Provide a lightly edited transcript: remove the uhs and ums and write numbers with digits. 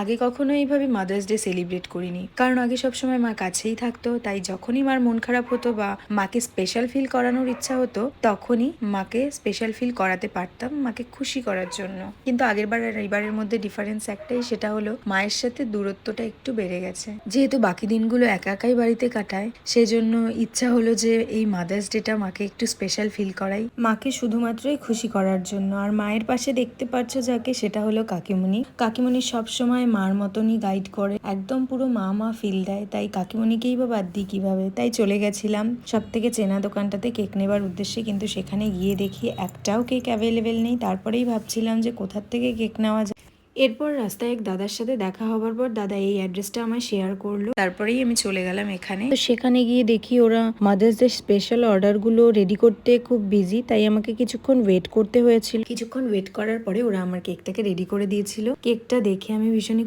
আগে কখনো এইভাবে মাদার্স ডে সেলিব্রেট করিনি, কারণ আগে সবসময় মা কাছেই থাকতো। তাই যখনই মার মন খারাপ হতো বা মাকে স্পেশাল ফিল করানোর ইচ্ছা হতো, তখনই মাকে স্পেশাল ফিল করাতে পারতাম, মাকে খুশি করার জন্য। কিন্তু আগের বার আর এইবারের মধ্যে ডিফারেন্স একটাই, সেটা হলো মায়ের সাথে দূরত্বটা একটু বেড়ে গেছে। যেহেতু বাকি দিনগুলো একা একাই বাড়িতে কাটায়, সেজন্য ইচ্ছা হলো যে এই মাদার্স ডেটা মাকে একটু স্পেশাল ফিল করাই, মাকে শুধুমাত্রই খুশি করার জন্য। আর মায়ের পাশে দেখতে পাচ্ছ যাকে, সেটা হলো কাকিমণি। কাকিমণি সবসময় মার মতনই গাইড করে, একদম পুরো মা মা ফিল দেয়। তাই কাকিমণিকেই বা বাদ দিই কিভাবে। তাই চলে গেছিলাম সব থেকে চেনা দোকানটাতে কেক নেবার উদ্দেশ্যে, কিন্তু সেখানে গিয়ে দেখি একটাও কেক অ্যাভেলেবেল নেই। তারপরেই ভাবছিলাম যে কোথার থেকে কেক নেওয়া যায়। এরপর রাস্তায় এক দাদার সাথে দেখা হবার পর দাদা এই অ্যাড্রেসটা আমায় শেয়ার করলো, তারপরেই আমি চলে গেলাম এখানে। তো সেখানে গিয়ে দেখি ওরা মাদার্স ডে স্পেশাল অর্ডারগুলো রেডি করতে খুব বিজি, তাই আমাকে কিছুক্ষণ ওয়েট করতে হয়েছিল। কিছুক্ষণ ওয়েট করার পরে ওরা আমার কেকটাকে রেডি করে দিয়েছিল। কেকটা দেখে আমি ভীষণই